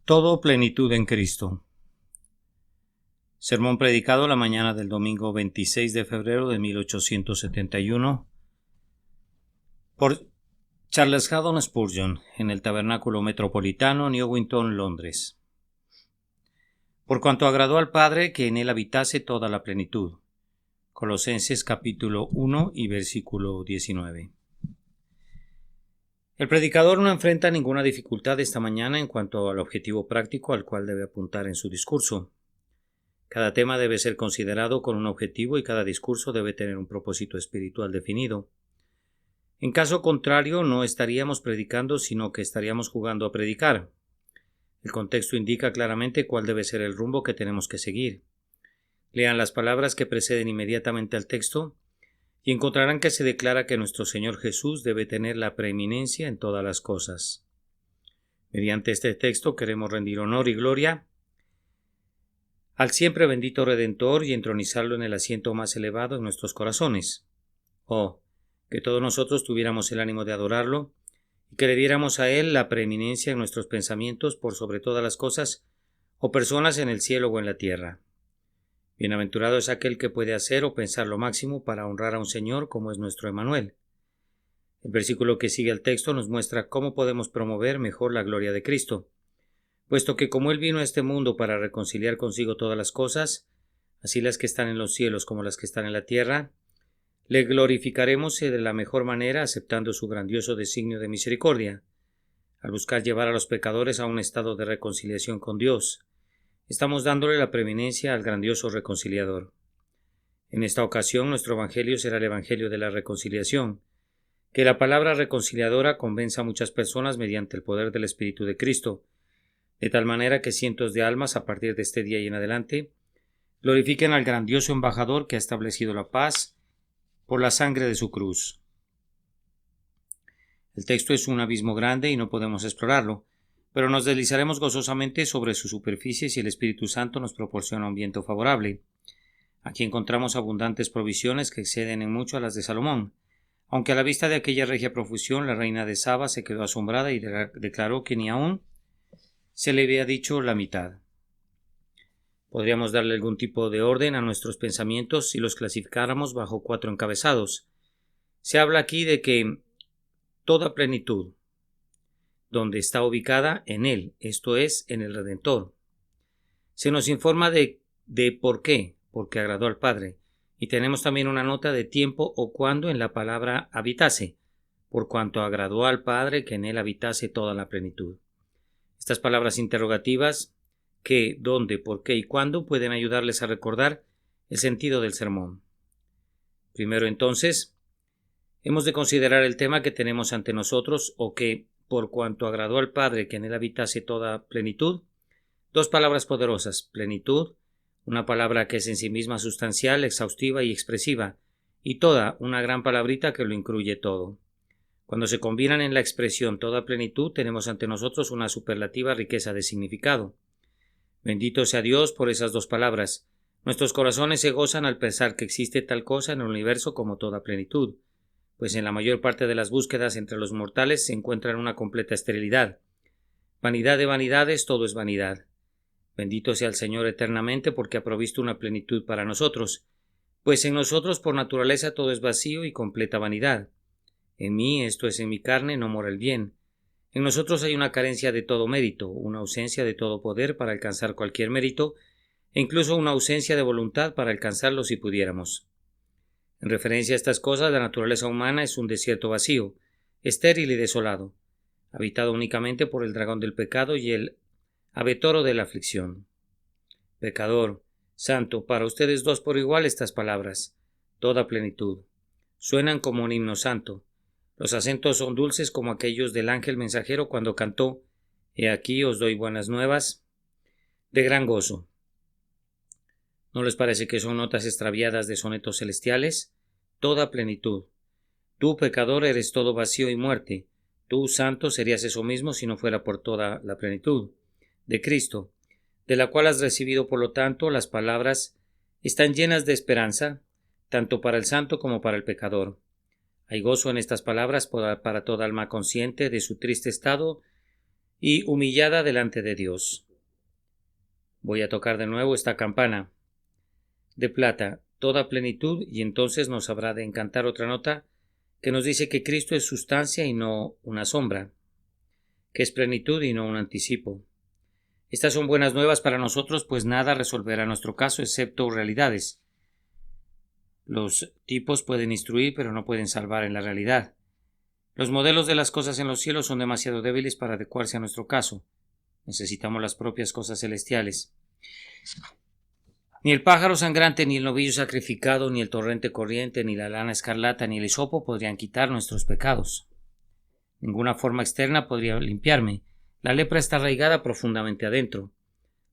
Todo plenitud en Cristo. Sermón predicado la mañana del domingo 26 de febrero de 1871 por Charles Haddon Spurgeon en el Tabernáculo Metropolitano, Newington, Londres. Por cuanto agradó al Padre que en él habitase toda la plenitud. Colosenses capítulo 1 y versículo 19. El predicador no enfrenta ninguna dificultad esta mañana en cuanto al objetivo práctico al cual debe apuntar en su discurso. Cada tema debe ser considerado con un objetivo y cada discurso debe tener un propósito espiritual definido. En caso contrario, no estaríamos predicando, sino que estaríamos jugando a predicar. El contexto indica claramente cuál debe ser el rumbo que tenemos que seguir. Lean las palabras que preceden inmediatamente al texto y encontrarán que se declara que nuestro Señor Jesús debe tener la preeminencia en todas las cosas. Mediante este texto queremos rendir honor y gloria al siempre bendito Redentor y entronizarlo en el asiento más elevado en nuestros corazones. Oh, que todos nosotros tuviéramos el ánimo de adorarlo y que le diéramos a Él la preeminencia en nuestros pensamientos por sobre todas las cosas o personas en el cielo o en la tierra. Bienaventurado es aquel que puede hacer o pensar lo máximo para honrar a un Señor como es nuestro Emmanuel. El versículo que sigue al texto nos muestra cómo podemos promover mejor la gloria de Cristo, puesto que como Él vino a este mundo para reconciliar consigo todas las cosas, así las que están en los cielos como las que están en la tierra, le glorificaremos de la mejor manera aceptando su grandioso designio de misericordia, al buscar llevar a los pecadores a un estado de reconciliación con Dios. Estamos dándole la preeminencia al grandioso reconciliador. En esta ocasión nuestro evangelio será el evangelio de la reconciliación, que la palabra reconciliadora convenza a muchas personas mediante el poder del Espíritu de Cristo, de tal manera que cientos de almas a partir de este día y en adelante glorifiquen al grandioso embajador que ha establecido la paz por la sangre de su cruz. El texto es un abismo grande y no podemos explorarlo, pero nos deslizaremos gozosamente sobre su superficie si el Espíritu Santo nos proporciona un viento favorable. Aquí encontramos abundantes provisiones que exceden en mucho a las de Salomón, aunque a la vista de aquella regia profusión la reina de Saba se quedó asombrada y declaró que ni aún se le había dicho la mitad. Podríamos darle algún tipo de orden a nuestros pensamientos si los clasificáramos bajo 4 encabezados. Se habla aquí de que toda plenitud, donde está ubicada en Él, esto es, en el Redentor. Se nos informa de por qué, porque agradó al Padre, y tenemos también una nota de tiempo o cuándo en la palabra habitase, por cuanto agradó al Padre que en Él habitase toda la plenitud. Estas palabras interrogativas, qué, dónde, por qué y cuándo, pueden ayudarles a recordar el sentido del sermón. Primero entonces, hemos de considerar el tema que tenemos ante nosotros, o que, por cuanto agradó al Padre que en él habitase toda plenitud. Dos palabras poderosas: plenitud, una palabra que es en sí misma sustancial, exhaustiva y expresiva, y toda, una gran palabrita que lo incluye todo. Cuando se combinan en la expresión toda plenitud, tenemos ante nosotros una superlativa riqueza de significado. Bendito sea Dios por esas dos palabras. Nuestros corazones se gozan al pensar que existe tal cosa en el universo como toda plenitud, pues en la mayor parte de las búsquedas entre los mortales se encuentran una completa esterilidad. Vanidad de vanidades, todo es vanidad. Bendito sea el Señor eternamente porque ha provisto una plenitud para nosotros, pues en nosotros por naturaleza todo es vacío y completa vanidad. En mí, esto es en mi carne, no mora el bien. En nosotros hay una carencia de todo mérito, una ausencia de todo poder para alcanzar cualquier mérito, e incluso una ausencia de voluntad para alcanzarlo si pudiéramos. En referencia a estas cosas, la naturaleza humana es un desierto vacío, estéril y desolado, habitado únicamente por el dragón del pecado y el abetoro de la aflicción. Pecador, santo, para ustedes dos por igual estas palabras, toda plenitud, suenan como un himno santo. Los acentos son dulces como aquellos del ángel mensajero cuando cantó: He aquí os doy buenas nuevas de gran gozo. ¿No les parece que son notas extraviadas de sonetos celestiales? Toda plenitud. Tú, pecador, eres todo vacío y muerte. Tú, santo, serías eso mismo si no fuera por toda la plenitud de Cristo, de la cual has recibido, por lo tanto, las palabras están llenas de esperanza, tanto para el santo como para el pecador. Hay gozo en estas palabras para toda alma consciente de su triste estado y humillada delante de Dios. Voy a tocar de nuevo esta campana de plata, toda plenitud, y entonces nos habrá de encantar otra nota que nos dice que Cristo es sustancia y no una sombra, que es plenitud y no un anticipo. Estas son buenas nuevas para nosotros, pues nada resolverá nuestro caso excepto realidades. Los tipos pueden instruir, pero no pueden salvar en la realidad. Los modelos de las cosas en los cielos son demasiado débiles para adecuarse a nuestro caso. Necesitamos las propias cosas celestiales. Ni el pájaro sangrante, ni el novillo sacrificado, ni el torrente corriente, ni la lana escarlata, ni el hisopo podrían quitar nuestros pecados. Ninguna forma externa podría limpiarme. La lepra está arraigada profundamente adentro.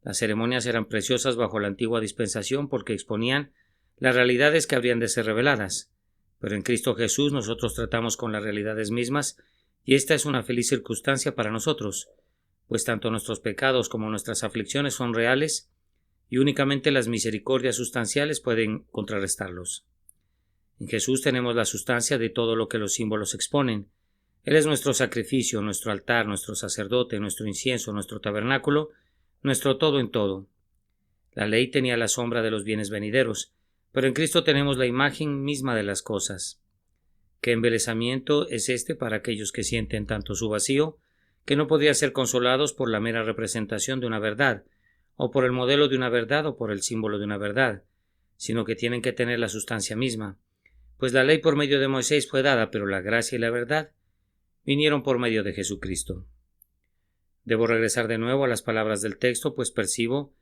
Las ceremonias eran preciosas bajo la antigua dispensación porque exponían las realidades que habrían de ser reveladas. Pero en Cristo Jesús nosotros tratamos con las realidades mismas, y esta es una feliz circunstancia para nosotros, pues tanto nuestros pecados como nuestras aflicciones son reales, y únicamente las misericordias sustanciales pueden contrarrestarlos. En Jesús tenemos la sustancia de todo lo que los símbolos exponen. Él es nuestro sacrificio, nuestro altar, nuestro sacerdote, nuestro incienso, nuestro tabernáculo, nuestro todo en todo. La ley tenía la sombra de los bienes venideros, pero en Cristo tenemos la imagen misma de las cosas. ¿Qué embelezamiento es este para aquellos que sienten tanto su vacío, que no podrían ser consolados por la mera representación de una verdad, o por el modelo de una verdad o por el símbolo de una verdad, sino que tienen que tener la sustancia misma? Pues la ley por medio de Moisés fue dada, pero la gracia y la verdad vinieron por medio de Jesucristo. Debo regresar de nuevo a las palabras del texto, pues percibo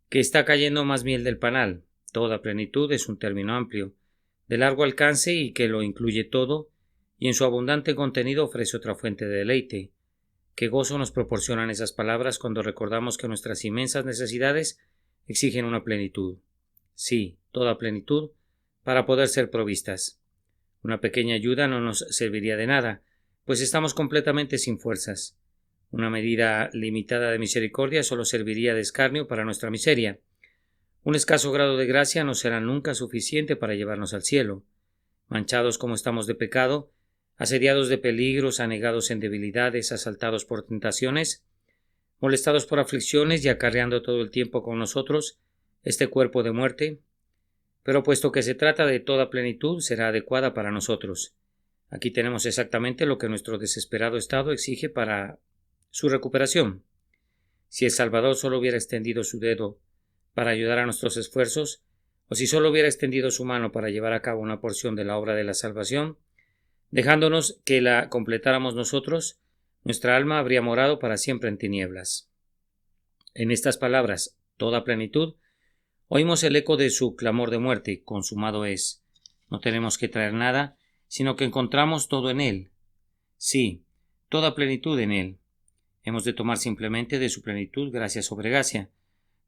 que está cayendo más miel del panal. Toda plenitud es un término amplio, de largo alcance y que lo incluye todo, y en su abundante contenido ofrece otra fuente de deleite. Qué gozo nos proporcionan esas palabras cuando recordamos que nuestras inmensas necesidades exigen una plenitud. Sí, toda plenitud, para poder ser provistas. Una pequeña ayuda no nos serviría de nada, pues estamos completamente sin fuerzas. Una medida limitada de misericordia solo serviría de escarnio para nuestra miseria. Un escaso grado de gracia no será nunca suficiente para llevarnos al cielo. Manchados como estamos de pecado, asediados de peligros, anegados en debilidades, asaltados por tentaciones, molestados por aflicciones y acarreando todo el tiempo con nosotros este cuerpo de muerte, pero puesto que se trata de toda plenitud, será adecuada para nosotros. Aquí tenemos exactamente lo que nuestro desesperado estado exige para su recuperación. Si el Salvador solo hubiera extendido su dedo para ayudar a nuestros esfuerzos, o si solo hubiera extendido su mano para llevar a cabo una porción de la obra de la salvación, dejándonos que la completáramos nosotros, nuestra alma habría morado para siempre en tinieblas. En estas palabras, toda plenitud, oímos el eco de su clamor de muerte: consumado es. No tenemos que traer nada, sino que encontramos todo en él. Sí, toda plenitud en él. Hemos de tomar simplemente de su plenitud gracia sobre gracia.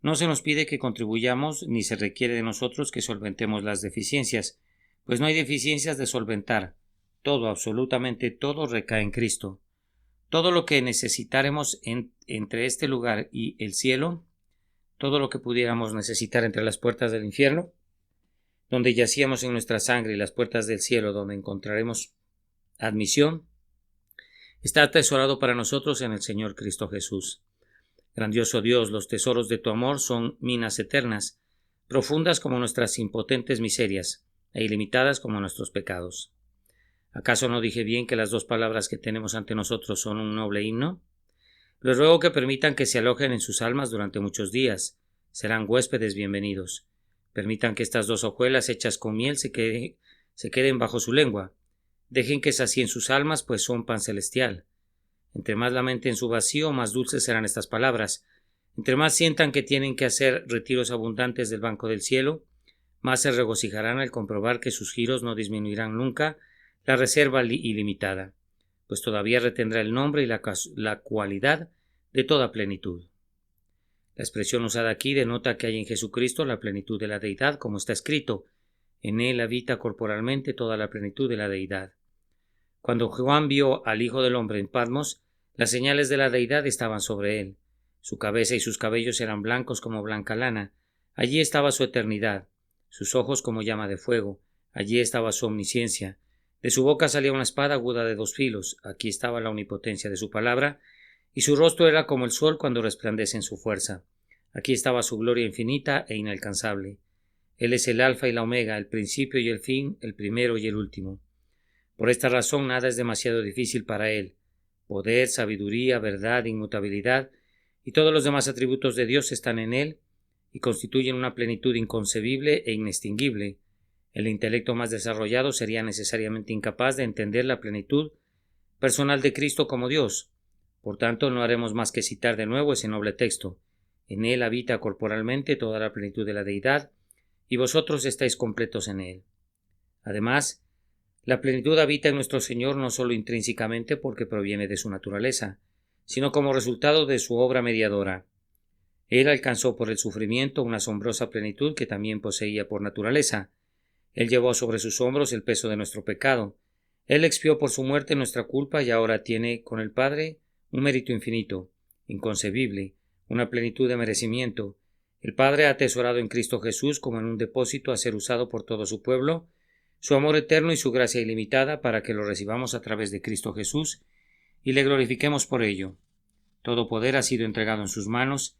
No se nos pide que contribuyamos, ni se requiere de nosotros que solventemos las deficiencias, pues no hay deficiencias de solventar. Todo, absolutamente todo, recae en Cristo. Todo lo que necesitáremos entre este lugar y el cielo, todo lo que pudiéramos necesitar entre las puertas del infierno, donde yacíamos en nuestra sangre, y las puertas del cielo, donde encontraremos admisión, está atesorado para nosotros en el Señor Cristo Jesús. Grandioso Dios, los tesoros de tu amor son minas eternas, profundas como nuestras impotentes miserias, e ilimitadas como nuestros pecados. ¿Acaso no dije bien que las dos palabras que tenemos ante nosotros son un noble himno? Les ruego que permitan que se alojen en sus almas durante muchos días. Serán huéspedes bienvenidos. Permitan que estas dos hojuelas hechas con miel se queden bajo su lengua. Dejen que sacien sus almas, pues son pan celestial. Entre más lamenten su vacío, más dulces serán estas palabras. Entre más sientan que tienen que hacer retiros abundantes del banco del cielo, más se regocijarán al comprobar que sus giros no disminuirán nunca la reserva ilimitada, pues todavía retendrá el nombre y la cualidad de toda plenitud. La expresión usada aquí denota que hay en Jesucristo la plenitud de la deidad, como está escrito: en él habita corporalmente toda la plenitud de la deidad. Cuando Juan vio al Hijo del Hombre en Patmos, las señales de la deidad estaban sobre él. Su cabeza y sus cabellos eran blancos como blanca lana. Allí estaba su eternidad. Sus ojos como llama de fuego. Allí estaba su omnisciencia. De su boca salía una espada aguda de 2 filos. Aquí estaba la omnipotencia de su palabra y su rostro era como el sol cuando resplandece en su fuerza. Aquí estaba su gloria infinita e inalcanzable. Él es el alfa y la omega, el principio y el fin, el primero y el último. Por esta razón nada es demasiado difícil para él. Poder, sabiduría, verdad, inmutabilidad y todos los demás atributos de Dios están en él y constituyen una plenitud inconcebible e inextinguible. El intelecto más desarrollado sería necesariamente incapaz de entender la plenitud personal de Cristo como Dios. Por tanto, no haremos más que citar de nuevo ese noble texto. En él habita corporalmente toda la plenitud de la deidad, y vosotros estáis completos en él. Además, la plenitud habita en nuestro Señor no solo intrínsecamente porque proviene de su naturaleza, sino como resultado de su obra mediadora. Él alcanzó por el sufrimiento una asombrosa plenitud que también poseía por naturaleza. Él llevó sobre sus hombros el peso de nuestro pecado. Él expió por su muerte nuestra culpa y ahora tiene con el Padre un mérito infinito, inconcebible, una plenitud de merecimiento. El Padre ha atesorado en Cristo Jesús como en un depósito a ser usado por todo su pueblo, su amor eterno y su gracia ilimitada para que lo recibamos a través de Cristo Jesús y le glorifiquemos por ello. Todo poder ha sido entregado en sus manos,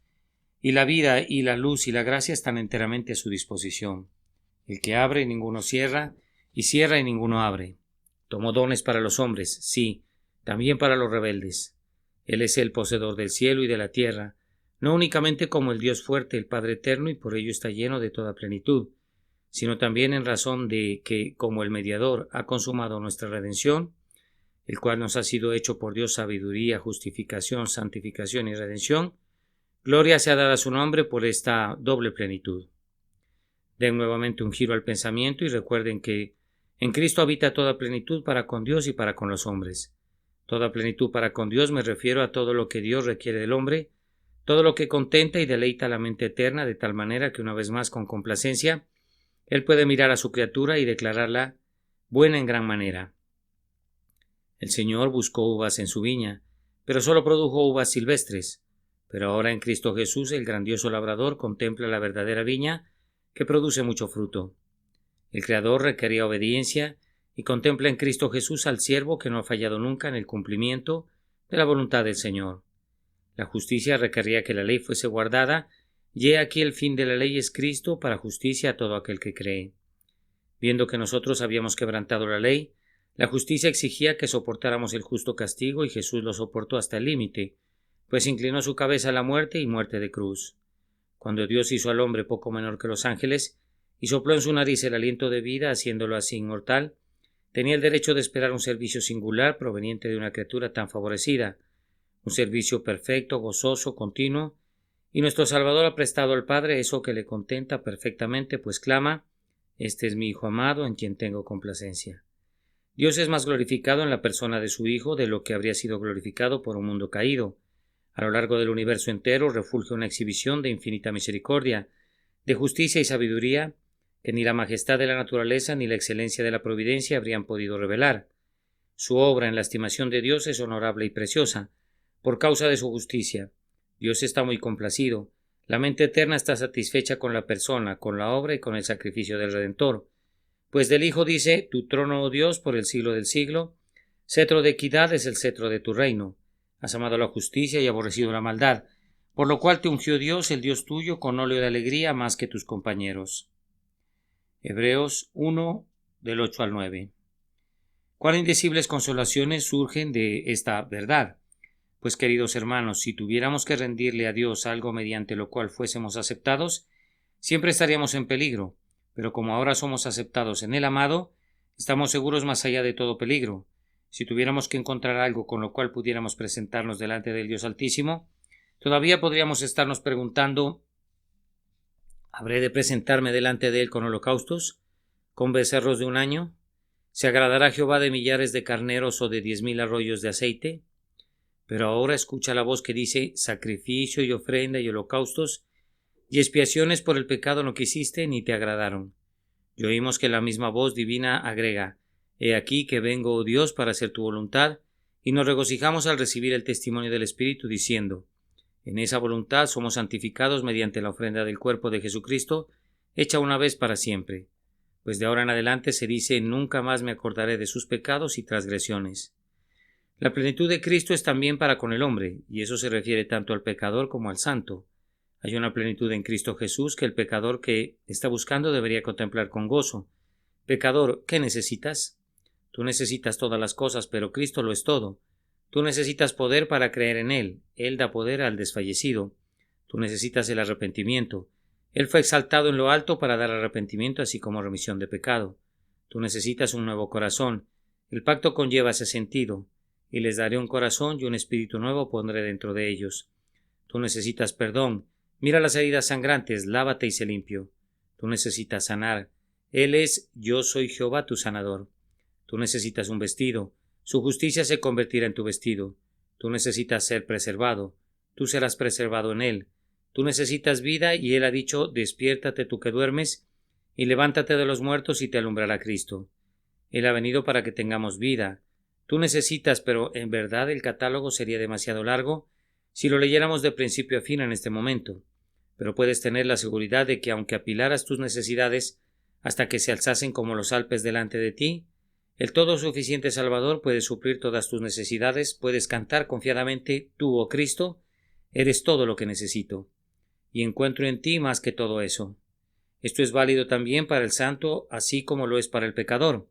y la vida y la luz y la gracia están enteramente a su disposición. El que abre y ninguno cierra, y cierra y ninguno abre. Tomó dones para los hombres, sí, también para los rebeldes. Él es el poseedor del cielo y de la tierra, no únicamente como el Dios fuerte, el Padre eterno, y por ello está lleno de toda plenitud, sino también en razón de que, como el mediador ha consumado nuestra redención, el cual nos ha sido hecho por Dios sabiduría, justificación, santificación y redención, gloria sea dada a su nombre por esta doble plenitud. Den nuevamente un giro al pensamiento y recuerden que en Cristo habita toda plenitud para con Dios y para con los hombres. Toda plenitud para con Dios me refiero a todo lo que Dios requiere del hombre, todo lo que contenta y deleita la mente eterna de tal manera que una vez más con complacencia Él puede mirar a su criatura y declararla buena en gran manera. El Señor buscó uvas en su viña, pero solo produjo uvas silvestres. Pero ahora en Cristo Jesús el grandioso labrador contempla la verdadera viña que produce mucho fruto. El Creador requería obediencia y contempla en Cristo Jesús al siervo que no ha fallado nunca en el cumplimiento de la voluntad del Señor. La justicia requería que la ley fuese guardada, y he aquí el fin de la ley es Cristo para justicia a todo aquel que cree. Viendo que nosotros habíamos quebrantado la ley, la justicia exigía que soportáramos el justo castigo y Jesús lo soportó hasta el límite, pues inclinó su cabeza a la muerte y muerte de cruz. Cuando Dios hizo al hombre poco menor que los ángeles y sopló en su nariz el aliento de vida, haciéndolo así inmortal, tenía el derecho de esperar un servicio singular proveniente de una criatura tan favorecida, un servicio perfecto, gozoso, continuo, y nuestro Salvador ha prestado al Padre eso que le contenta perfectamente, pues clama: «Este es mi Hijo amado, en quien tengo complacencia». Dios es más glorificado en la persona de su Hijo de lo que habría sido glorificado por un mundo caído. A lo largo del universo entero refulge una exhibición de infinita misericordia, de justicia y sabiduría que ni la majestad de la naturaleza ni la excelencia de la providencia habrían podido revelar. Su obra en la estimación de Dios es honorable y preciosa, por causa de su justicia. Dios está muy complacido. La mente eterna está satisfecha con la persona, con la obra y con el sacrificio del Redentor. Pues del Hijo dice: «Tu trono, oh Dios, por el siglo del siglo, cetro de equidad es el cetro de tu reino. Has amado la justicia y aborrecido la maldad, por lo cual te ungió Dios, el Dios tuyo, con óleo de alegría más que tus compañeros». Hebreos 1, del 8 al 9. ¿Cuán indecibles consolaciones surgen de esta verdad? Pues, queridos hermanos, si tuviéramos que rendirle a Dios algo mediante lo cual fuésemos aceptados, siempre estaríamos en peligro, pero como ahora somos aceptados en el amado, estamos seguros más allá de todo peligro. Si tuviéramos que encontrar algo con lo cual pudiéramos presentarnos delante del Dios Altísimo, todavía podríamos estarnos preguntando: ¿habré de presentarme delante de Él con holocaustos, con becerros de un año? ¿Se agradará Jehová de millares de carneros o de 10,000 arroyos de aceite? Pero ahora escucha la voz que dice: sacrificio y ofrenda y holocaustos y expiaciones por el pecado no quisiste ni te agradaron. Y oímos que la misma voz divina agrega: he aquí que vengo, oh Dios, para hacer tu voluntad, y nos regocijamos al recibir el testimonio del Espíritu, diciendo: en esa voluntad somos santificados mediante la ofrenda del cuerpo de Jesucristo, hecha una vez para siempre. Pues de ahora en adelante se dice: nunca más me acordaré de sus pecados y transgresiones. La plenitud de Cristo es también para con el hombre, y eso se refiere tanto al pecador como al santo. Hay una plenitud en Cristo Jesús que el pecador que está buscando debería contemplar con gozo. Pecador, ¿qué necesitas? Tú necesitas todas las cosas, pero Cristo lo es todo. Tú necesitas poder para creer en Él. Él da poder al desfallecido. Tú necesitas el arrepentimiento. Él fue exaltado en lo alto para dar arrepentimiento así como remisión de pecado. Tú necesitas un nuevo corazón. El pacto conlleva ese sentido. Y les daré un corazón y un espíritu nuevo pondré dentro de ellos. Tú necesitas perdón. Mira las heridas sangrantes, lávate y sé limpio. Tú necesitas sanar. Él es Yo soy Jehová tu sanador. Tú necesitas un vestido. Su justicia se convertirá en tu vestido. Tú necesitas ser preservado. Tú serás preservado en Él. Tú necesitas vida y Él ha dicho, despiértate tú que duermes, y levántate de los muertos y te alumbrará Cristo. Él ha venido para que tengamos vida. Tú necesitas, pero en verdad el catálogo sería demasiado largo si lo leyéramos de principio a fin en este momento. Pero puedes tener la seguridad de que aunque apilaras tus necesidades hasta que se alzasen como los Alpes delante de ti, el todo suficiente Salvador puede suplir todas tus necesidades, puedes cantar confiadamente, tú, oh Cristo, eres todo lo que necesito, y encuentro en ti más que todo eso. Esto es válido también para el santo, así como lo es para el pecador.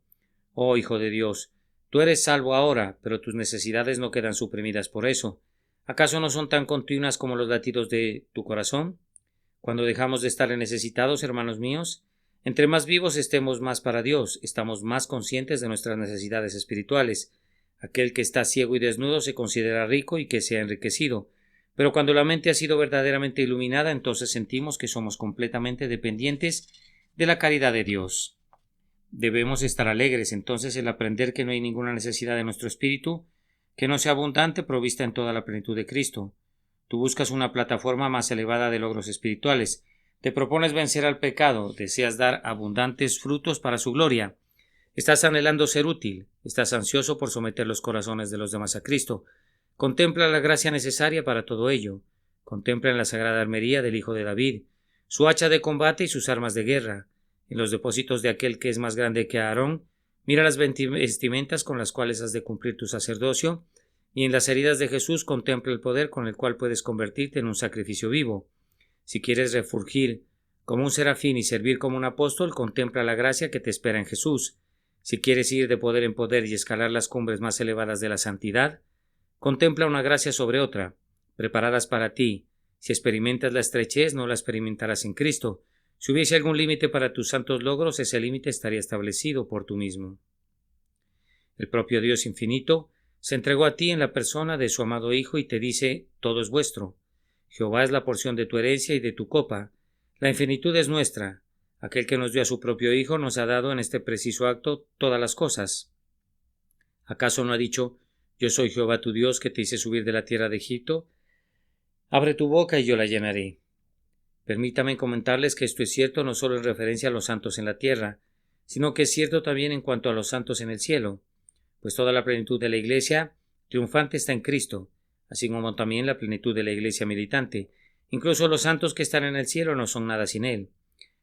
Oh Hijo de Dios, tú eres salvo ahora, pero tus necesidades no quedan suprimidas por eso. ¿Acaso no son tan continuas como los latidos de tu corazón? Cuando dejamos de estar necesitados, hermanos míos, entre más vivos estemos más para Dios, estamos más conscientes de nuestras necesidades espirituales. Aquel que está ciego y desnudo se considera rico y que se ha enriquecido. Pero cuando la mente ha sido verdaderamente iluminada, entonces sentimos que somos completamente dependientes de la caridad de Dios. Debemos estar alegres entonces el aprender que no hay ninguna necesidad de nuestro espíritu que no sea abundante provista en toda la plenitud de Cristo. Tú buscas una plataforma más elevada de logros espirituales. Te propones vencer al pecado, deseas dar abundantes frutos para su gloria. Estás anhelando ser útil, estás ansioso por someter los corazones de los demás a Cristo. Contempla la gracia necesaria para todo ello. Contempla en la sagrada armería del Hijo de David, su hacha de combate y sus armas de guerra. En los depósitos de aquel que es más grande que Aarón, mira las vestimentas con las cuales has de cumplir tu sacerdocio, y en las heridas de Jesús contempla el poder con el cual puedes convertirte en un sacrificio vivo. Si quieres refulgir como un serafín y servir como un apóstol, contempla la gracia que te espera en Jesús. Si quieres ir de poder en poder y escalar las cumbres más elevadas de la santidad, contempla una gracia sobre otra, preparadas para ti. Si experimentas la estrechez, no la experimentarás en Cristo. Si hubiese algún límite para tus santos logros, ese límite estaría establecido por tú mismo. El propio Dios infinito se entregó a ti en la persona de su amado Hijo y te dice, todo es vuestro. Jehová es la porción de tu herencia y de tu copa. La infinitud es nuestra. Aquel que nos dio a su propio Hijo nos ha dado en este preciso acto todas las cosas. ¿Acaso no ha dicho, yo soy Jehová tu Dios que te hice subir de la tierra de Egipto? Abre tu boca y yo la llenaré. Permítame comentarles que esto es cierto no solo en referencia a los santos en la tierra, sino que es cierto también en cuanto a los santos en el cielo, pues toda la plenitud de la Iglesia triunfante está en Cristo, así como también la plenitud de la Iglesia militante. Incluso los santos que están en el cielo no son nada sin Él.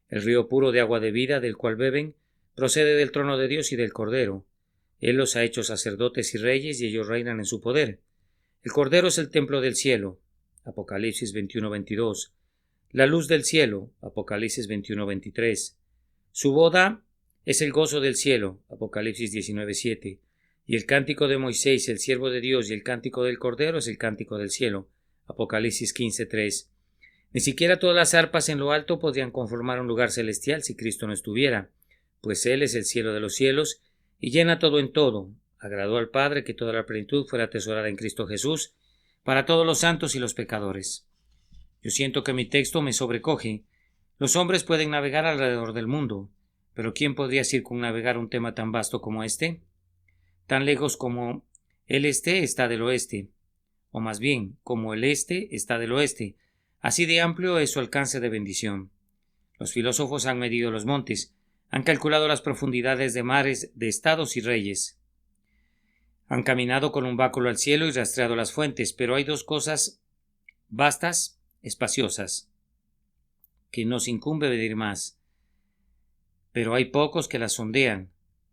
El río puro de agua de vida del cual beben procede del trono de Dios y del Cordero. Él los ha hecho sacerdotes y reyes y ellos reinan en su poder. El Cordero es el templo del cielo. Apocalipsis 21:22. La luz del cielo. Apocalipsis 21:23. Su boda es el gozo del cielo. Apocalipsis 19:7. Y el cántico de Moisés, el siervo de Dios, y el cántico del Cordero es el cántico del cielo. Apocalipsis 15:3. Ni siquiera todas las arpas en lo alto podrían conformar un lugar celestial si Cristo no estuviera, pues Él es el cielo de los cielos y llena todo en todo. Agradó al Padre que toda la plenitud fuera atesorada en Cristo Jesús para todos los santos y los pecadores. Yo siento que mi texto me sobrecoge. Los hombres pueden navegar alrededor del mundo, pero ¿quién podría circunnavegar un tema tan vasto como este? Tan lejos como el este está del oeste, o más bien, como el este está del oeste. Así de amplio es su alcance de bendición. Los filósofos han medido los montes, han calculado las profundidades de mares, de estados y reyes. Han caminado con un báculo al cielo y rastreado las fuentes, pero hay dos cosas vastas, espaciosas, que nos incumbe medir más. Pero hay pocos que las sondean.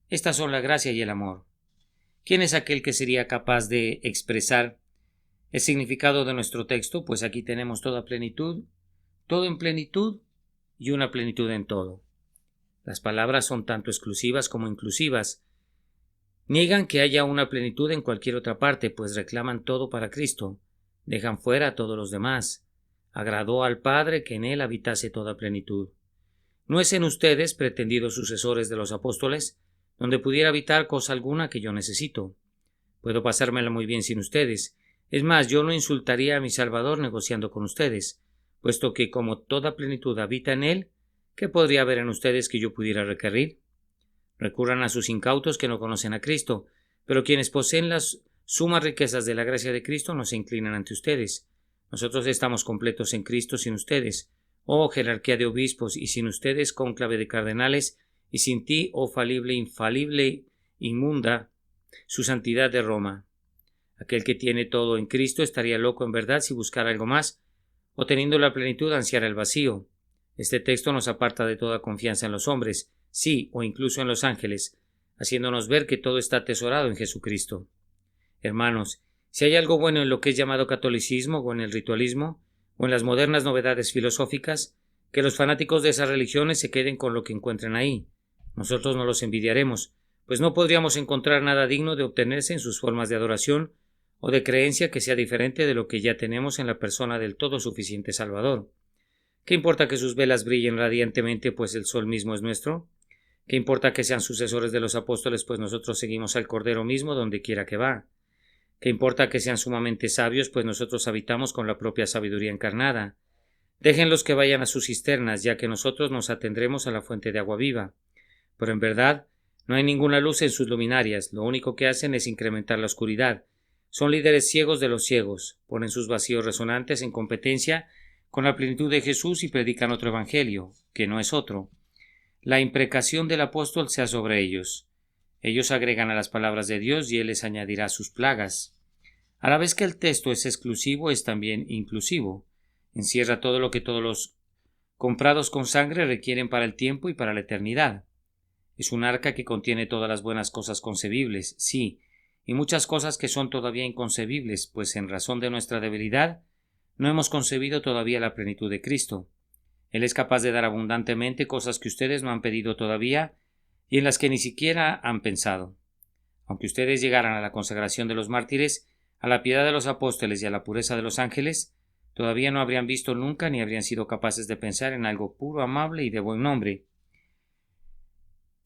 Estas son la gracia y el amor. ¿Quién es aquel que sería capaz de expresar el significado de nuestro texto? Pues aquí tenemos toda plenitud, todo en plenitud y una plenitud en todo. Las palabras son tanto exclusivas como inclusivas. Niegan que haya una plenitud en cualquier otra parte, pues reclaman todo para Cristo. Dejan fuera a todos los demás. Agradó al Padre que en él habitase toda plenitud. No es en ustedes, pretendidos sucesores de los apóstoles, donde pudiera habitar cosa alguna que yo necesito. Puedo pasármela muy bien sin ustedes. Es más, yo no insultaría a mi Salvador negociando con ustedes, puesto que como toda plenitud habita en él, ¿qué podría haber en ustedes que yo pudiera requerir? Recurran a sus incautos que no conocen a Cristo, pero quienes poseen las sumas riquezas de la gracia de Cristo no se inclinan ante ustedes. Nosotros estamos completos en Cristo sin ustedes, oh jerarquía de obispos, y sin ustedes cónclave de cardenales, y sin ti, oh falible, infalible, inmunda, su santidad de Roma. Aquel que tiene todo en Cristo estaría loco en verdad si buscara algo más, o teniendo la plenitud ansiara el vacío. Este texto nos aparta de toda confianza en los hombres, sí, o incluso en los ángeles, haciéndonos ver que todo está atesorado en Jesucristo. Hermanos, si hay algo bueno en lo que es llamado catolicismo, o en el ritualismo, o en las modernas novedades filosóficas, que los fanáticos de esas religiones se queden con lo que encuentren ahí. Nosotros no los envidiaremos, pues no podríamos encontrar nada digno de obtenerse en sus formas de adoración o de creencia que sea diferente de lo que ya tenemos en la persona del todo suficiente Salvador. ¿Qué importa que sus velas brillen radiantemente, pues el sol mismo es nuestro? ¿Qué importa que sean sucesores de los apóstoles, pues nosotros seguimos al Cordero mismo donde quiera que va? ¿Qué importa que sean sumamente sabios, pues nosotros habitamos con la propia sabiduría encarnada? Déjenlos que vayan a sus cisternas, ya que nosotros nos atendremos a la fuente de agua viva. Pero en verdad, no hay ninguna luz en sus luminarias, lo único que hacen es incrementar la oscuridad. Son líderes ciegos de los ciegos, ponen sus vacíos resonantes en competencia con la plenitud de Jesús y predican otro evangelio, que no es otro. La imprecación del apóstol sea sobre ellos. Ellos agregan a las palabras de Dios y Él les añadirá sus plagas. A la vez que el texto es exclusivo, es también inclusivo. Encierra todo lo que todos los comprados con sangre requieren para el tiempo y para la eternidad. Es un arca que contiene todas las buenas cosas concebibles, sí, y muchas cosas que son todavía inconcebibles, pues en razón de nuestra debilidad no hemos concebido todavía la plenitud de Cristo. Él es capaz de dar abundantemente cosas que ustedes no han pedido todavía y en las que ni siquiera han pensado. Aunque ustedes llegaran a la consagración de los mártires, a la piedad de los apóstoles y a la pureza de los ángeles, todavía no habrían visto nunca ni habrían sido capaces de pensar en algo puro, amable y de buen nombre,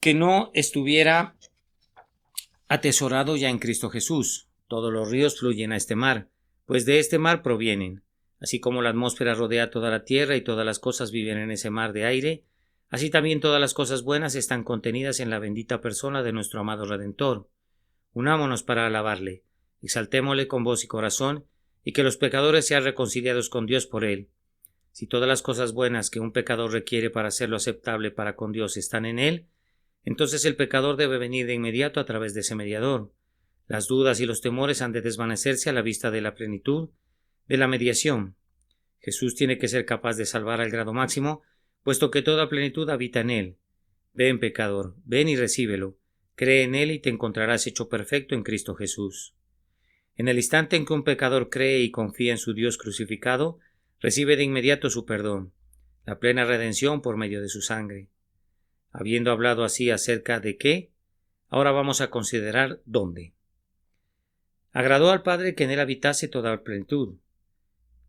que no estuviera atesorado ya en Cristo Jesús. Todos los ríos fluyen a este mar, pues de este mar provienen. Así como la atmósfera rodea toda la tierra y todas las cosas viven en ese mar de aire, así también todas las cosas buenas están contenidas en la bendita persona de nuestro amado Redentor. Unámonos para alabarle, exaltémosle con voz y corazón, y que los pecadores sean reconciliados con Dios por él. Si todas las cosas buenas que un pecador requiere para hacerlo aceptable para con Dios están en él, entonces el pecador debe venir de inmediato a través de ese mediador. Las dudas y los temores han de desvanecerse a la vista de la plenitud de la mediación. Jesús tiene que ser capaz de salvar al grado máximo, puesto que toda plenitud habita en él. Ven, pecador, ven y recíbelo. Cree en él y te encontrarás hecho perfecto en Cristo Jesús. En el instante en que un pecador cree y confía en su Dios crucificado, recibe de inmediato su perdón, la plena redención por medio de su sangre. Habiendo hablado así acerca de qué, ahora vamos a considerar dónde. Agradó al Padre que en él habitase toda plenitud.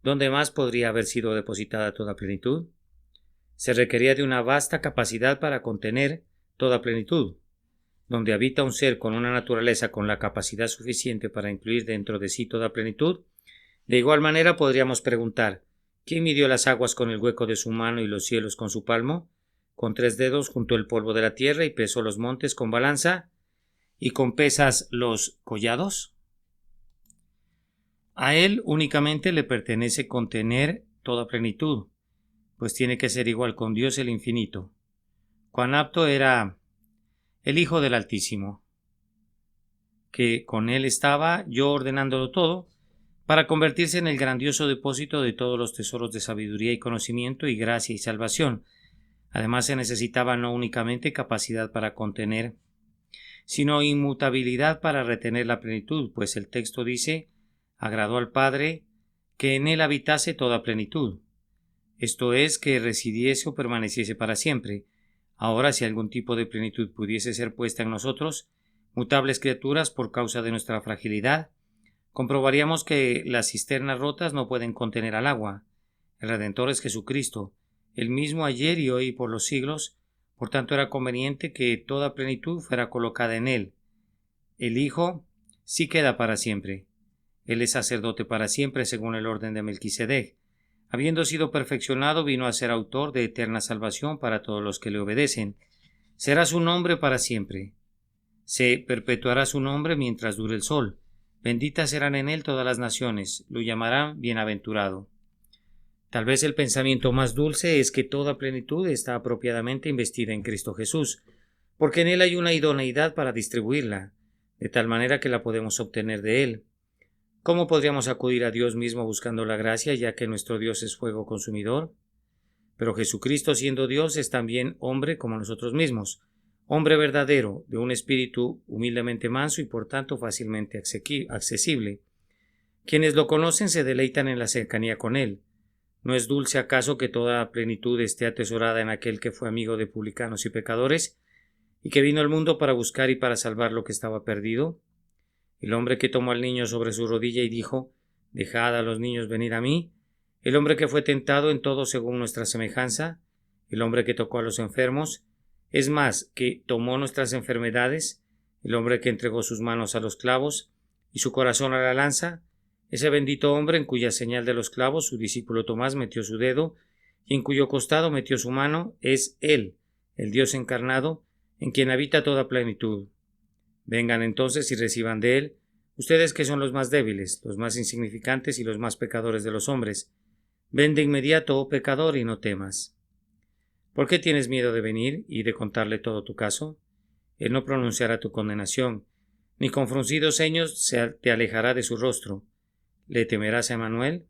¿Dónde más podría haber sido depositada toda plenitud? Se requería de una vasta capacidad para contener toda plenitud. Donde habita un ser con una naturaleza con la capacidad suficiente para incluir dentro de sí toda plenitud, de igual manera podríamos preguntar, ¿quién midió las aguas con el hueco de su mano y los cielos con su palmo? Con 3 dedos juntó el polvo de la tierra y pesó los montes con balanza y con pesas los collados. A él únicamente le pertenece contener toda plenitud, pues tiene que ser igual con Dios el infinito. Cuán apto era el Hijo del Altísimo, que con él estaba yo ordenándolo todo, para convertirse en el grandioso depósito de todos los tesoros de sabiduría y conocimiento y gracia y salvación. Además se necesitaba no únicamente capacidad para contener sino inmutabilidad para retener la plenitud, pues el texto dice: agradó al Padre que en él habitase toda plenitud. Esto es, que residiese o permaneciese para siempre. Ahora, si algún tipo de plenitud pudiese ser puesta en nosotros, mutables criaturas por causa de nuestra fragilidad, comprobaríamos que las cisternas rotas no pueden contener al agua. El Redentor es Jesucristo, el mismo ayer y hoy y por los siglos. Por tanto, era conveniente que toda plenitud fuera colocada en él. El Hijo sí queda para siempre. Él es sacerdote para siempre según el orden de Melquisedec. Habiendo sido perfeccionado, vino a ser autor de eterna salvación para todos los que le obedecen. Será su nombre para siempre. Se perpetuará su nombre mientras dure el sol. Benditas serán en él todas las naciones. Lo llamarán bienaventurado. Tal vez el pensamiento más dulce es que toda plenitud está apropiadamente investida en Cristo Jesús, porque en él hay una idoneidad para distribuirla, de tal manera que la podemos obtener de él. ¿Cómo podríamos acudir a Dios mismo buscando la gracia, ya que nuestro Dios es fuego consumidor? Pero Jesucristo, siendo Dios, es también hombre como nosotros mismos, hombre verdadero, de un espíritu humildemente manso y por tanto fácilmente accesible. Quienes lo conocen se deleitan en la cercanía con él. ¿No es dulce acaso que toda plenitud esté atesorada en aquel que fue amigo de publicanos y pecadores, y que vino al mundo para buscar y para salvar lo que estaba perdido? El hombre que tomó al niño sobre su rodilla y dijo: dejad a los niños venir a mí. El hombre que fue tentado en todo según nuestra semejanza. El hombre que tocó a los enfermos. Es más, que tomó nuestras enfermedades. El hombre que entregó sus manos a los clavos y su corazón a la lanza. Ese bendito hombre en cuya señal de los clavos su discípulo Tomás metió su dedo y en cuyo costado metió su mano, es él, el Dios encarnado, en quien habita toda plenitud. Vengan entonces y reciban de él, ustedes que son los más débiles, los más insignificantes y los más pecadores de los hombres. Ven de inmediato, oh pecador, y no temas. ¿Por qué tienes miedo de venir y de contarle todo tu caso? Él no pronunciará tu condenación, ni con fruncidos ceños te alejará de su rostro. ¿Le temerás a Emmanuel?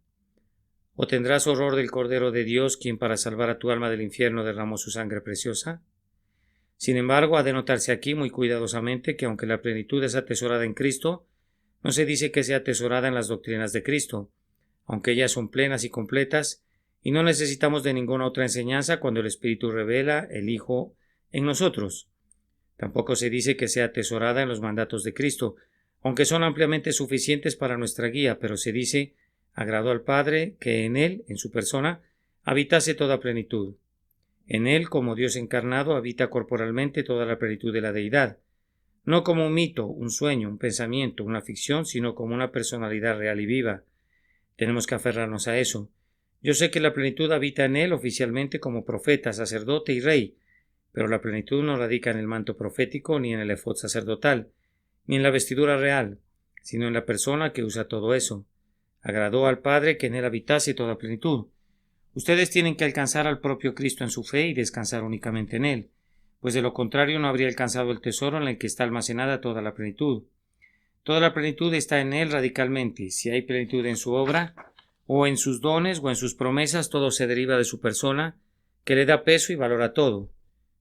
¿O tendrás horror del Cordero de Dios, quien para salvar a tu alma del infierno derramó su sangre preciosa? Sin embargo, ha de notarse aquí muy cuidadosamente que aunque la plenitud es atesorada en Cristo, no se dice que sea atesorada en las doctrinas de Cristo, aunque ellas son plenas y completas, y no necesitamos de ninguna otra enseñanza cuando el Espíritu revela el Hijo en nosotros. Tampoco se dice que sea atesorada en los mandatos de Cristo, aunque son ampliamente suficientes para nuestra guía, pero se dice: agradó al Padre que en él, en su persona, habitase toda plenitud. En él, como Dios encarnado, habita corporalmente toda la plenitud de la deidad, no como un mito, un sueño, un pensamiento, una ficción, sino como una personalidad real y viva. Tenemos que aferrarnos a eso. Yo sé que la plenitud habita en él oficialmente como profeta, sacerdote y rey, pero la plenitud no radica en el manto profético ni en el efod sacerdotal, ni en la vestidura real, sino en la persona que usa todo eso. Agradó al Padre que en él habitase toda plenitud. Ustedes tienen que alcanzar al propio Cristo en su fe y descansar únicamente en él, pues de lo contrario no habría alcanzado el tesoro en el que está almacenada toda la plenitud. Toda la plenitud está en él radicalmente. Si hay plenitud en su obra, o en sus dones, o en sus promesas, todo se deriva de su persona, que le da peso y valor a todo.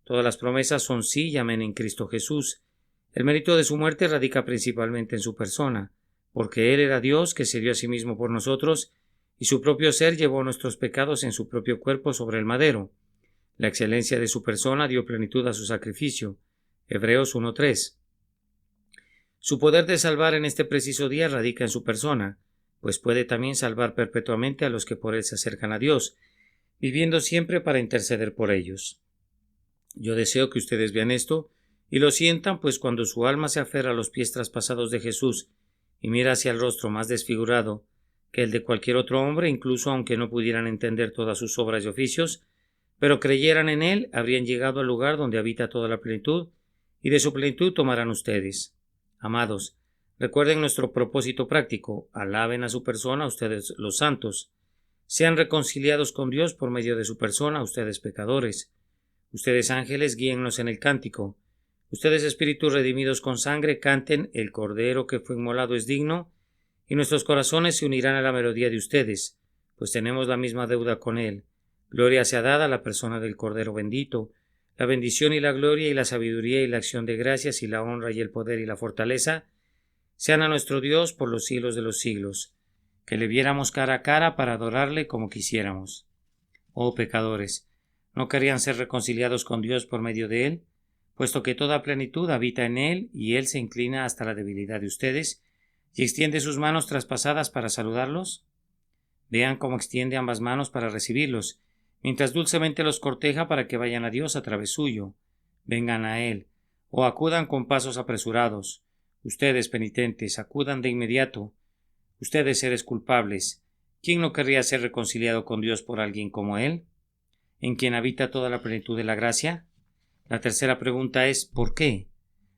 Todas las promesas son sí y amén en Cristo Jesús. El mérito de su muerte radica principalmente en su persona, porque él era Dios que se dio a sí mismo por nosotros, y su propio ser llevó nuestros pecados en su propio cuerpo sobre el madero. La excelencia de su persona dio plenitud a su sacrificio. Hebreos 1:3. Su poder de salvar en este preciso día radica en su persona, pues puede también salvar perpetuamente a los que por él se acercan a Dios, viviendo siempre para interceder por ellos. Yo deseo que ustedes vean esto y lo sientan, pues cuando su alma se aferra a los pies traspasados de Jesús y mira hacia el rostro más desfigurado que el de cualquier otro hombre, incluso aunque no pudieran entender todas sus obras y oficios, pero creyeran en él, habrían llegado al lugar donde habita toda la plenitud, y de su plenitud tomarán ustedes. Amados, recuerden nuestro propósito práctico, alaben a su persona, ustedes los santos, sean reconciliados con Dios por medio de su persona, ustedes pecadores. Ustedes ángeles, guíennos en el cántico. Ustedes espíritus redimidos con sangre, canten: el Cordero que fue inmolado es digno, y nuestros corazones se unirán a la melodía de ustedes, pues tenemos la misma deuda con él. Gloria sea dada a la persona del Cordero bendito. la bendición y la gloria y la sabiduría y la acción de gracias y la honra y el poder y la fortaleza sean a nuestro Dios por los siglos de los siglos, que le viéramos cara a cara para adorarle como quisiéramos. Oh pecadores, ¿no querían ser reconciliados con Dios por medio de él? Puesto que toda plenitud habita en él y él se inclina hasta la debilidad de ustedes y extiende sus manos traspasadas para saludarlos. Vean cómo extiende ambas manos para recibirlos, mientras dulcemente los corteja para que vayan a Dios a través suyo. Vengan a él, o acudan con pasos apresurados. Ustedes, penitentes, acudan de inmediato. Ustedes, seres culpables, ¿quién no querría ser reconciliado con Dios por alguien como él, en quien habita toda la plenitud de la gracia? La tercera pregunta es ¿por qué?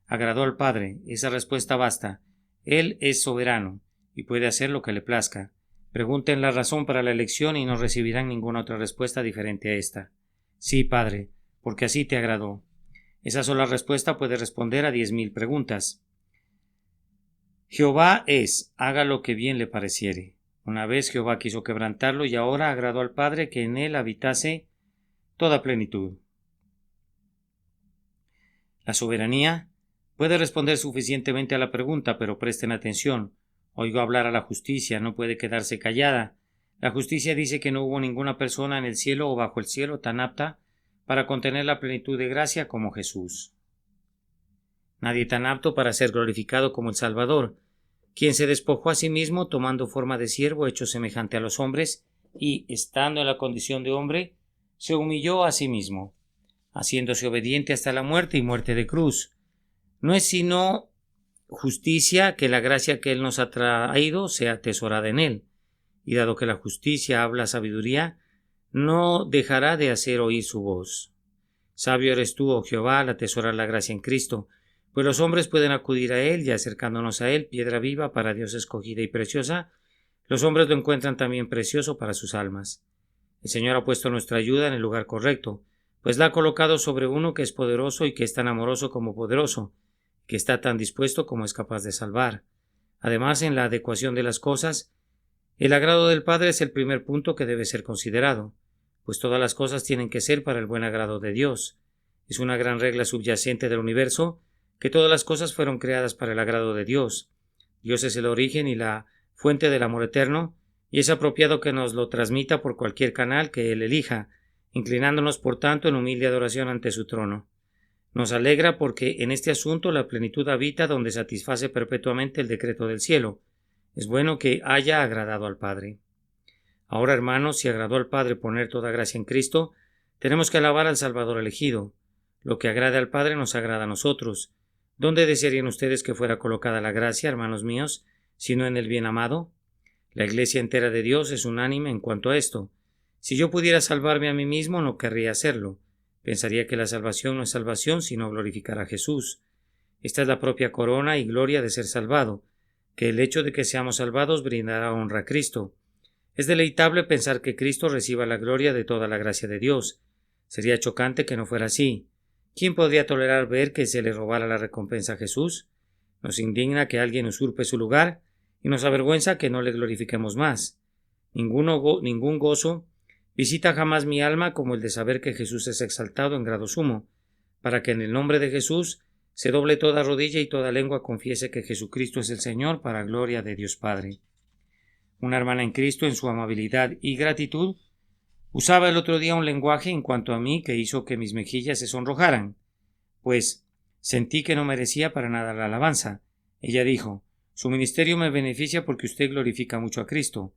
Agradó al Padre. Esa respuesta basta. Él es soberano y puede hacer lo que le plazca. Pregunten la razón para la elección y no recibirán ninguna otra respuesta diferente a esta. Sí, Padre, porque así te agradó. Esa sola respuesta puede responder a 10,000 preguntas. Jehová es, haga lo que bien le pareciere. Una vez Jehová quiso quebrantarlo y ahora agradó al Padre que en él habitase toda plenitud. La soberanía puede responder suficientemente a la pregunta, pero presten atención. Oigo hablar a la justicia, no puede quedarse callada. La justicia dice que no hubo ninguna persona en el cielo o bajo el cielo tan apta para contener la plenitud de gracia como Jesús. Nadie tan apto para ser glorificado como el Salvador, quien se despojó a sí mismo tomando forma de siervo hecho semejante a los hombres y, estando en la condición de hombre, se humilló a sí mismo, haciéndose obediente hasta la muerte y muerte de cruz. No es sino justicia que la gracia que él nos ha traído sea atesorada en él, y dado que la justicia habla sabiduría, no dejará de hacer oír su voz. Sabio eres tú, oh Jehová, al atesorar la gracia en Cristo, pues los hombres pueden acudir a él y acercándonos a él, piedra viva para Dios escogida y preciosa, los hombres lo encuentran también precioso para sus almas. El Señor ha puesto nuestra ayuda en el lugar correcto, pues la ha colocado sobre uno que es poderoso y que es tan amoroso como poderoso, que está tan dispuesto como es capaz de salvar. Además, en la adecuación de las cosas, el agrado del Padre es el primer punto que debe ser considerado, pues todas las cosas tienen que ser para el buen agrado de Dios. Es una gran regla subyacente del universo que todas las cosas fueron creadas para el agrado de Dios. Dios es el origen y la fuente del amor eterno, y es apropiado que nos lo transmita por cualquier canal que Él elija, inclinándonos por tanto en humilde adoración ante su trono. Nos alegra porque en este asunto la plenitud habita donde satisface perpetuamente el decreto del cielo. Es bueno que haya agradado al Padre. Ahora, hermanos, si agradó al Padre poner toda gracia en Cristo, tenemos que alabar al Salvador elegido. Lo que agrade al Padre nos agrada a nosotros. ¿Dónde desearían ustedes que fuera colocada la gracia, hermanos míos, sino en el bien amado? La Iglesia entera de Dios es unánime en cuanto a esto. Si yo pudiera salvarme a mí mismo, no querría hacerlo. Pensaría que la salvación no es salvación, sino glorificar a Jesús. Esta es la propia corona y gloria de ser salvado, que el hecho de que seamos salvados brindará honra a Cristo. Es deleitable pensar que Cristo reciba la gloria de toda la gracia de Dios. Sería chocante que no fuera así. ¿Quién podría tolerar ver que se le robara la recompensa a Jesús? Nos indigna que alguien usurpe su lugar y nos avergüenza que no le glorifiquemos más. Ningún gozo visita jamás mi alma como el de saber que Jesús es exaltado en grado sumo, para que en el nombre de Jesús se doble toda rodilla y toda lengua confiese que Jesucristo es el Señor para gloria de Dios Padre. Una hermana en Cristo, en su amabilidad y gratitud, usaba el otro día un lenguaje en cuanto a mí que hizo que mis mejillas se sonrojaran, pues sentí que no merecía para nada la alabanza. Ella dijo: «Su ministerio me beneficia porque usted glorifica mucho a Cristo».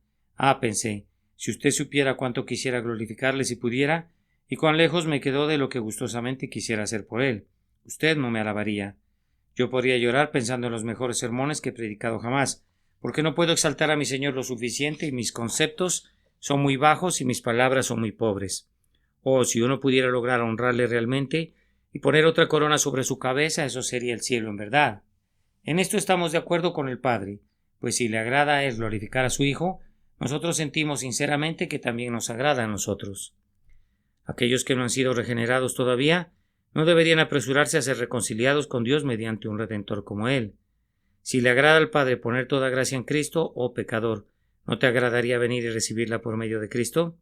Pensé, si usted supiera cuánto quisiera glorificarle si pudiera, y cuán lejos me quedó de lo que gustosamente quisiera hacer por él. Usted no me alabaría. Yo podría llorar pensando en los mejores sermones que he predicado jamás, porque no puedo exaltar a mi Señor lo suficiente y mis conceptos son muy bajos y mis palabras son muy pobres. Si uno pudiera lograr honrarle realmente y poner otra corona sobre su cabeza, eso sería el cielo en verdad. En esto estamos de acuerdo con el Padre, pues si le agrada a Él glorificar a su Hijo, nosotros sentimos sinceramente que también nos agrada a nosotros. Aquellos que no han sido regenerados todavía no deberían apresurarse a ser reconciliados con Dios mediante un Redentor como Él. Si le agrada al Padre poner toda gracia en Cristo, oh pecador, ¿no te agradaría venir y recibirla por medio de Cristo?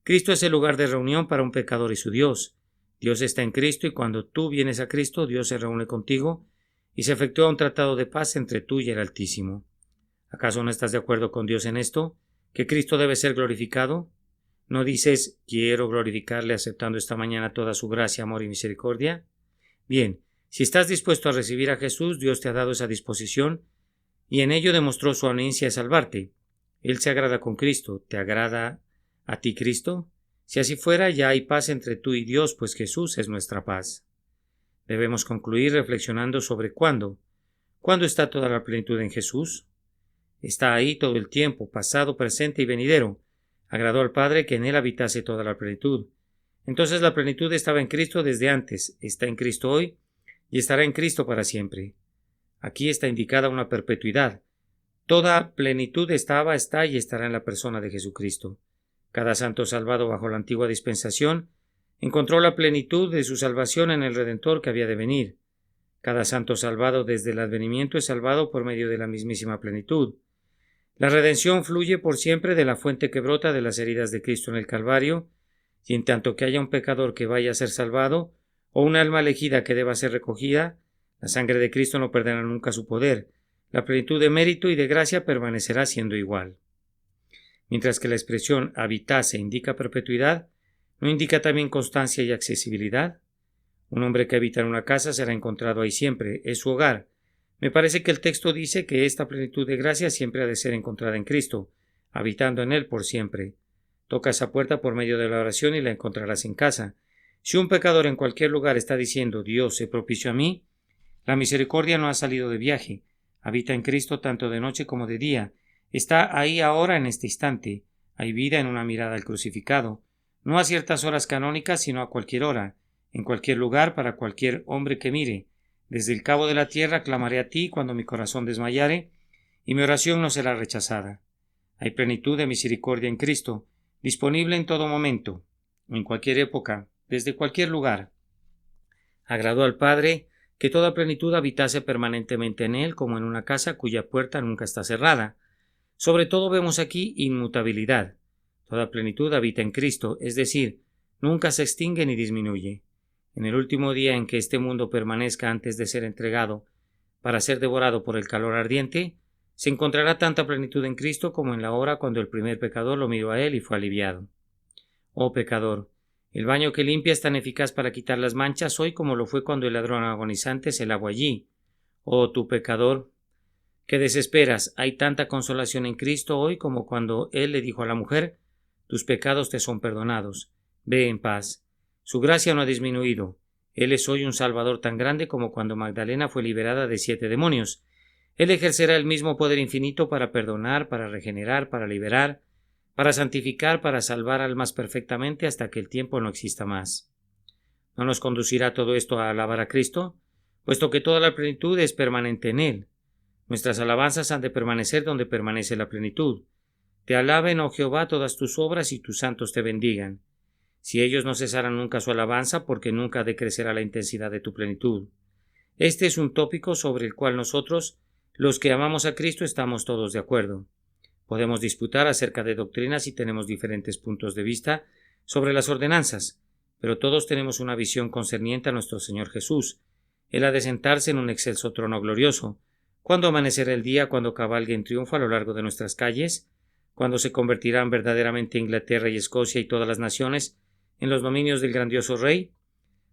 Cristo es el lugar de reunión para un pecador y su Dios. Dios está en Cristo y cuando tú vienes a Cristo, Dios se reúne contigo y se efectúa un tratado de paz entre tú y el Altísimo. ¿Acaso no estás de acuerdo con Dios en esto? ¿Que Cristo debe ser glorificado? ¿No dices, quiero glorificarle aceptando esta mañana toda su gracia, amor y misericordia? Bien, si estás dispuesto a recibir a Jesús, Dios te ha dado esa disposición y en ello demostró su ansia de salvarte. Él se agrada con Cristo. ¿Te agrada a ti Cristo? Si así fuera, ya hay paz entre tú y Dios, pues Jesús es nuestra paz. Debemos concluir reflexionando sobre cuándo. ¿Cuándo está toda la plenitud en Jesús? Está ahí todo el tiempo, pasado, presente y venidero. Agradó al Padre que en él habitase toda la plenitud. Entonces la plenitud estaba en Cristo desde antes, está en Cristo hoy y estará en Cristo para siempre. Aquí está indicada una perpetuidad. Toda plenitud estaba, está y estará en la persona de Jesucristo. Cada santo salvado bajo la antigua dispensación encontró la plenitud de su salvación en el Redentor que había de venir. Cada santo salvado desde el advenimiento es salvado por medio de la mismísima plenitud. La redención fluye por siempre de la fuente que brota de las heridas de Cristo en el Calvario, y en tanto que haya un pecador que vaya a ser salvado, o un alma elegida que deba ser recogida, la sangre de Cristo no perderá nunca su poder. La plenitud de mérito y de gracia permanecerá siendo igual. Mientras que la expresión habitase indica perpetuidad, ¿no indica también constancia y accesibilidad? Un hombre que habita en una casa será encontrado ahí siempre, es su hogar. Me parece que el texto dice que esta plenitud de gracia siempre ha de ser encontrada en Cristo, habitando en él por siempre. Toca esa puerta por medio de la oración y la encontrarás en casa. Si un pecador en cualquier lugar está diciendo Dios se propició a mí, la misericordia no ha salido de viaje, habita en Cristo tanto de noche como de día, está ahí ahora en este instante, hay vida en una mirada al crucificado, no a ciertas horas canónicas sino a cualquier hora, en cualquier lugar para cualquier hombre que mire. Desde el cabo de la tierra clamaré a ti cuando mi corazón desmayare, y mi oración no será rechazada. Hay plenitud de misericordia en Cristo, disponible en todo momento, en cualquier época, desde cualquier lugar. Agradó al Padre que toda plenitud habitase permanentemente en él, como en una casa cuya puerta nunca está cerrada. Sobre todo vemos aquí inmutabilidad. Toda plenitud habita en Cristo, es decir, nunca se extingue ni disminuye. En el último día en que este mundo permanezca antes de ser entregado para ser devorado por el calor ardiente, se encontrará tanta plenitud en Cristo como en la hora cuando el primer pecador lo miró a él y fue aliviado. Oh pecador, el baño que limpia es tan eficaz para quitar las manchas hoy como lo fue cuando el ladrón agonizante se lavó allí. Oh tú pecador, que desesperas, hay tanta consolación en Cristo hoy como cuando Él le dijo a la mujer, tus pecados te son perdonados, ve en paz. Su gracia no ha disminuido. Él es hoy un Salvador tan grande como cuando Magdalena fue liberada de 7 demonios. Él ejercerá el mismo poder infinito para perdonar, para regenerar, para liberar, para santificar, para salvar almas perfectamente hasta que el tiempo no exista más. ¿No nos conducirá todo esto a alabar a Cristo? Puesto que toda la plenitud es permanente en Él. Nuestras alabanzas han de permanecer donde permanece la plenitud. Te alaben, oh Jehová, todas tus obras y tus santos te bendigan. Si ellos no cesaran nunca su alabanza, porque nunca decrecerá la intensidad de tu plenitud. Este es un tópico sobre el cual nosotros, los que amamos a Cristo, estamos todos de acuerdo. Podemos disputar acerca de doctrinas y tenemos diferentes puntos de vista sobre las ordenanzas, pero todos tenemos una visión concerniente a nuestro Señor Jesús. Él ha de sentarse en un excelso trono glorioso. ¿Cuándo amanecerá el día cuando cabalgue en triunfo a lo largo de nuestras calles? ¿Cuándo se convertirán verdaderamente Inglaterra y Escocia y todas las naciones en los dominios del grandioso Rey?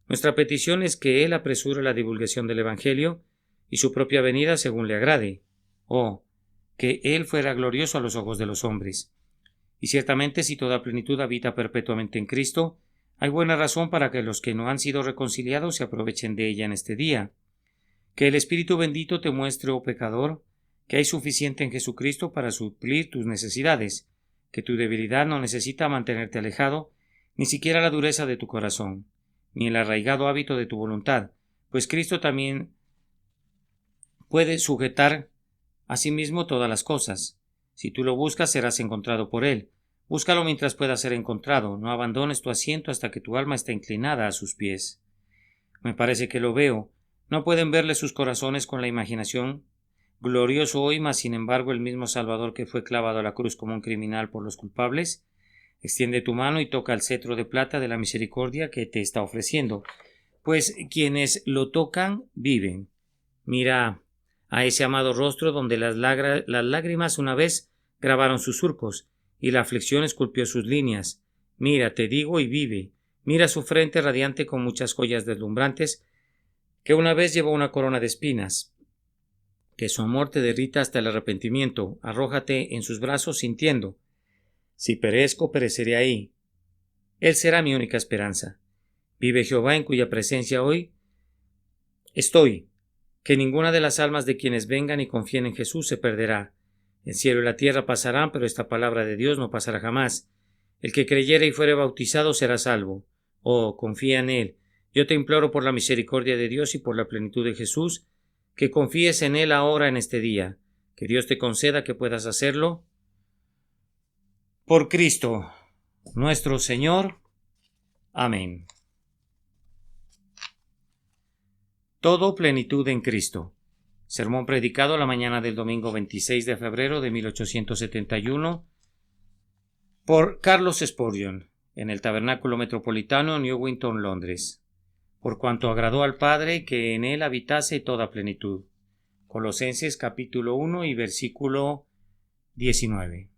Nuestra petición es que Él apresure la divulgación del Evangelio y su propia venida según le agrade. Oh, que Él fuera glorioso a los ojos de los hombres. Y ciertamente si toda plenitud habita perpetuamente en Cristo, hay buena razón para que los que no han sido reconciliados se aprovechen de ella en este día. Que el Espíritu bendito te muestre, oh pecador, que hay suficiente en Jesucristo para suplir tus necesidades, que tu debilidad no necesita mantenerte alejado, ni siquiera la dureza de tu corazón, ni el arraigado hábito de tu voluntad, pues Cristo también puede sujetar a sí mismo todas las cosas. Si tú lo buscas, serás encontrado por Él. Búscalo mientras pueda ser encontrado, no abandones tu asiento hasta que tu alma esté inclinada a sus pies. Me parece que lo veo. ¿No pueden verle sus corazones con la imaginación? Glorioso hoy, mas sin embargo el mismo Salvador que fue clavado a la cruz como un criminal por los culpables. Extiende tu mano y toca el cetro de plata de la misericordia que te está ofreciendo, pues quienes lo tocan viven. Mira a ese amado rostro donde las lágrimas una vez grabaron sus surcos y la aflicción esculpió sus líneas. Mira, te digo, y vive. Mira su frente radiante con muchas joyas deslumbrantes, que una vez llevó una corona de espinas. Que su amor te derrita hasta el arrepentimiento. Arrójate en sus brazos sintiendo: si perezco, pereceré ahí. Él será mi única esperanza. Vive Jehová, en cuya presencia hoy estoy. Que ninguna de las almas de quienes vengan y confíen en Jesús se perderá. El cielo y la tierra pasarán, pero esta palabra de Dios no pasará jamás. El que creyere y fuere bautizado será salvo. Oh, confía en Él. Yo te imploro por la misericordia de Dios y por la plenitud de Jesús, que confíes en Él ahora en este día. Que Dios te conceda que puedas hacerlo por Cristo nuestro Señor. Amén. Todo plenitud en Cristo. Sermón predicado la mañana del domingo 26 de febrero de 1871 por Carlos Spurgeon en el Tabernáculo Metropolitano, Newington, Londres. Por cuanto agradó al Padre que en él habitase toda plenitud. Colosenses capítulo 1 y versículo 19.